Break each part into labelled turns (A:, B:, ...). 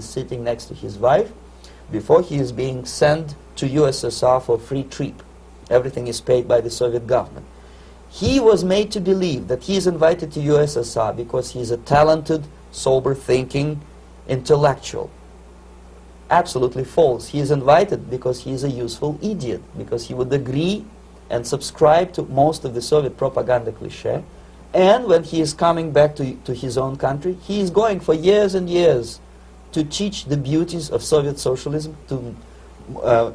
A: he's sitting next to his wife, before he is being sent to USSR for free trip. Everything is paid by the Soviet government. He was made to believe that he is invited to USSR because he is a talented, sober-thinking intellectual. Absolutely false. He is invited because he is a useful idiot, because he would agree and subscribe to most of the Soviet propaganda cliché. And when he is coming back to his own country, he is going for years and years to teach the beauties of Soviet socialism to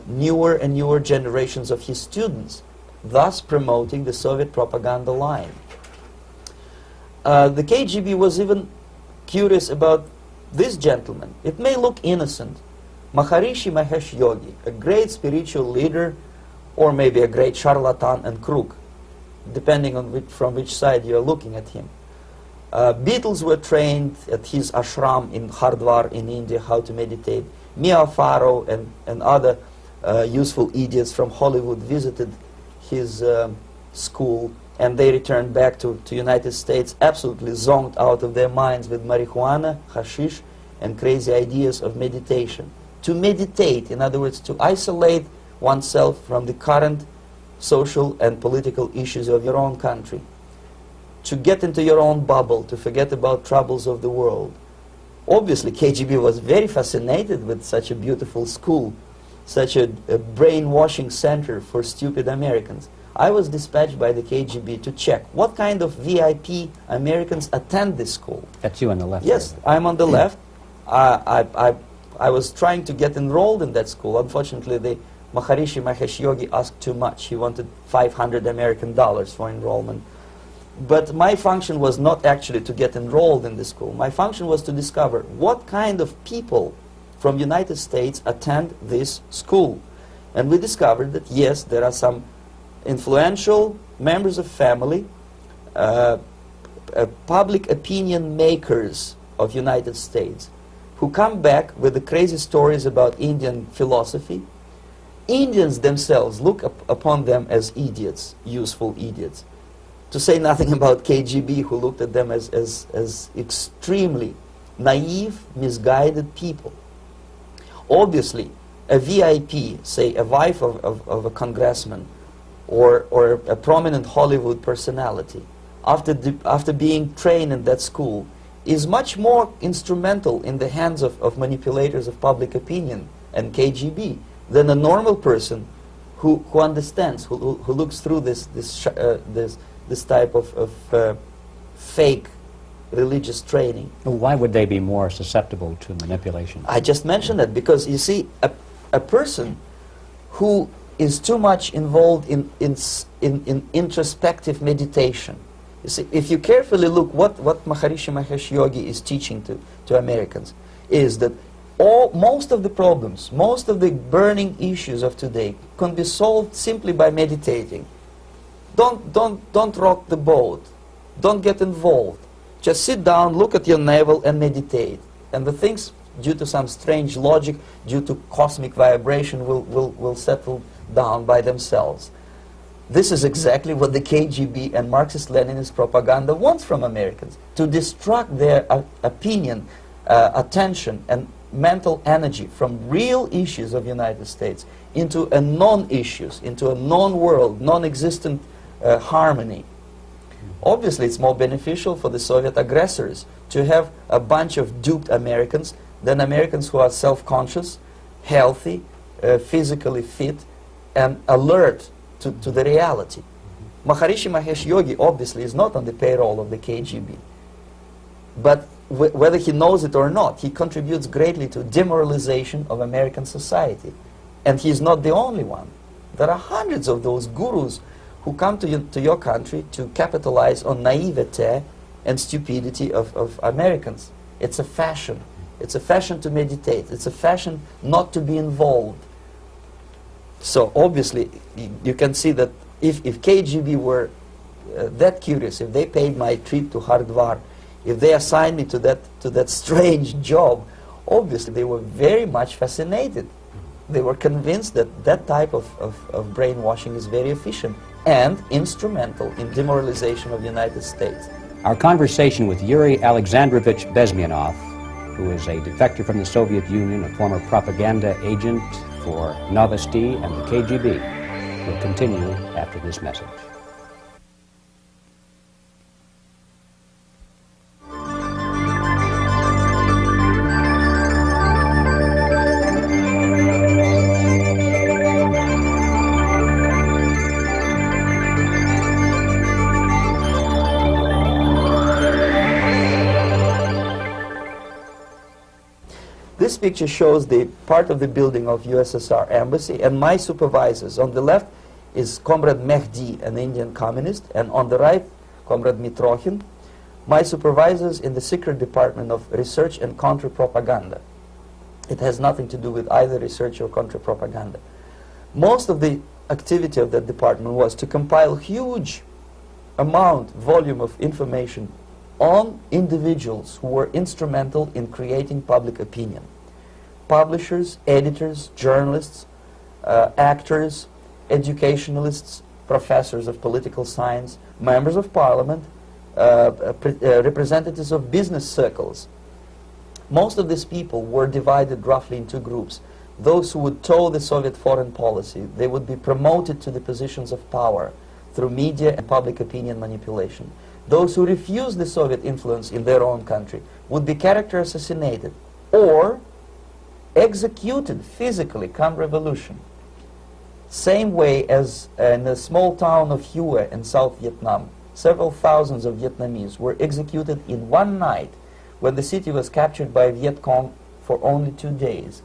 A: newer and newer generations of his students, thus promoting the Soviet propaganda line. The KGB was even curious about this gentleman. It may look innocent. Maharishi Mahesh Yogi, a great spiritual leader, or maybe a great charlatan and crook, depending on from which side you are looking at him. Beatles were trained at his ashram in Hardwar in India how to meditate. Mia Farrow and other useful idiots from Hollywood visited his school, and they returned back to United States absolutely zonked out of their minds with marijuana, hashish, and crazy ideas of meditation. To meditate, in other words, to isolate oneself from the current social and political issues of your own country, to get into your own bubble, to forget about troubles of the world. Obviously, KGB was very fascinated with such a beautiful school, such a brainwashing center for stupid Americans. I was dispatched by the KGB to check what kind of VIP Americans attend this school.
B: That's you on the left.
A: Yes, I'm on the left. I was trying to get enrolled in that school. Unfortunately, the Maharishi Mahesh Yogi asked too much. He wanted $500 American for enrollment. But my function was not actually to get enrolled in the school. My function was to discover what kind of people from United States attend this school. And we discovered that, yes, there are some influential members of family, public opinion makers of United States, who come back with the crazy stories about Indian philosophy. Indians themselves look upon them as idiots, useful idiots. To say nothing about KGB, who looked at them as extremely naive, misguided people. Obviously, a VIP, say a wife of a congressman, or a prominent Hollywood personality, after being trained in that school, is much more instrumental in the hands of manipulators of public opinion and KGB than a normal person who understands, who looks through this type of fake religious training.
B: Why would they be more susceptible to manipulation?
A: I just mentioned that because, you see, a person who is too much involved in introspective meditation. You see, if you carefully look what Maharishi Mahesh Yogi is teaching to Americans, is that most of the problems, most of the burning issues of today can be solved simply by meditating. Don't rock the boat. Don't get involved. Just sit down, look at your navel, and meditate. And the things, due to some strange logic, due to cosmic vibration, will settle down by themselves. This is exactly what the KGB and Marxist-Leninist propaganda wants from Americans, to distract their opinion, attention, and mental energy from real issues of the United States into a non-issues, into a non-world, non-existent harmony. Obviously, it's more beneficial for the Soviet aggressors to have a bunch of duped Americans than Americans who are self-conscious, healthy, physically fit, and alert to the reality. Maharishi Mahesh Yogi obviously is not on the payroll of the KGB. But whether he knows it or not, he contributes greatly to demoralization of American society. And he's not the only one. There are hundreds of those gurus who come to your country to capitalize on naivete and stupidity of Americans. It's a fashion. It's a fashion to meditate. It's a fashion not to be involved. So obviously, you can see that if KGB were that curious, if they paid my trip to Hardwar, if they assigned me to that strange job, obviously they were very much fascinated. They were convinced that that type of brainwashing is very efficient and instrumental in demoralization of the United States.
B: Our conversation with Yuri Alexandrovich Bezmenov who is a defector from the Soviet Union, a former propaganda agent for Novosti and the KGB, will continue after this message.
A: This picture shows the part of the building of USSR embassy, and my supervisors. On the left is Comrade Mehdi, an Indian communist, and on the right, Comrade Mitrokhin, my supervisors in the secret department of research and counter-propaganda. It has nothing to do with either research or counter-propaganda. Most of the activity of that department was to compile huge volume of information on individuals who were instrumental in creating public opinion. Publishers, editors, journalists, actors, educationalists, professors of political science, members of parliament, representatives of business circles. Most of these people were divided roughly into groups. Those who would toe the Soviet foreign policy, they would be promoted to the positions of power through media and public opinion manipulation. Those who refused the Soviet influence in their own country would be character assassinated or executed physically come revolution. Same way as in the small town of Hue in South Vietnam, several thousands of Vietnamese were executed in one night when the city was captured by Viet Cong for only 2 days.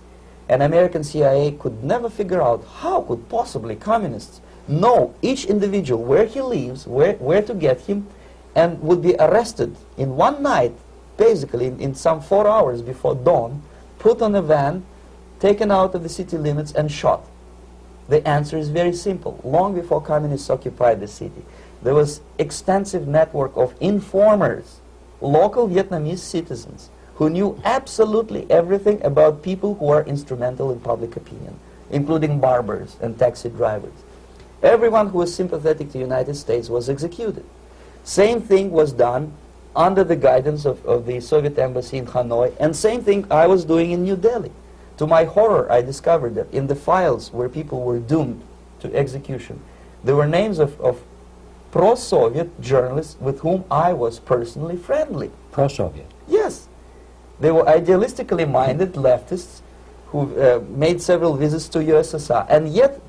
A: And American CIA could never figure out how could possibly communists know each individual, where he lives, where to get him, and would be arrested in one night, basically in some 4 hours before dawn, put on a van, taken out of the city limits and shot. The answer is very simple. Long before communists occupied the city, there was extensive network of informers, local Vietnamese citizens, who knew absolutely everything about people who are instrumental in public opinion, including barbers and taxi drivers. Everyone who was sympathetic to the United States was executed. Same thing was done under the guidance of the Soviet embassy in Hanoi, and same thing I was doing in New Delhi. To my horror, I discovered that in the files where people were doomed to execution, there were names of pro-Soviet journalists with whom I was personally friendly.
B: Pro-Soviet?
A: Yes. They were idealistically minded leftists who made several visits to USSR, and yet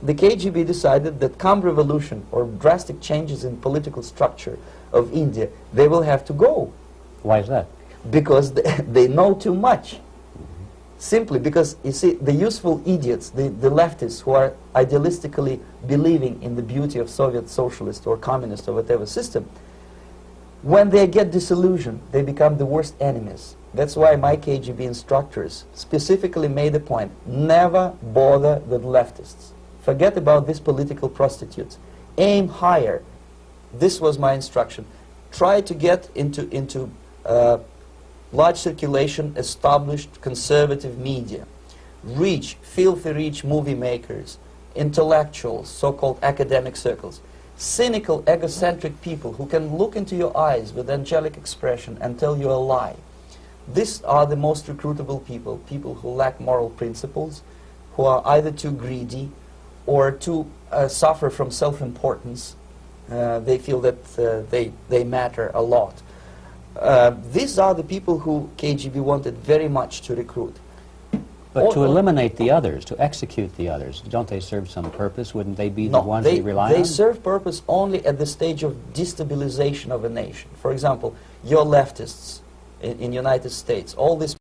A: the KGB decided that come revolution or drastic changes in political structure of India, they will have to go.
B: Why is that?
A: Because they know too much. Simply because, you see, the useful idiots, the leftists who are idealistically believing in the beauty of Soviet socialist or communist or whatever system, when they get disillusioned, they become the worst enemies. That's why my KGB instructors specifically made a point, never bother with leftists. Forget about these political prostitutes. Aim higher. This was my instruction. Try to get into large circulation, established conservative media. Reach, filthy rich movie makers, intellectuals, so-called academic circles. Cynical, egocentric people who can look into your eyes with angelic expression and tell you a lie. These are the most recruitable people, people who lack moral principles, who are either too greedy or too suffer from self-importance. They feel that they matter a lot. These are the people who KGB wanted very much to recruit.
B: But to eliminate the others, to execute the others, don't they serve some purpose? Wouldn't they be the ones we rely on?
A: They serve purpose only at the stage of destabilization of a nation. For example, your leftists in United States, all these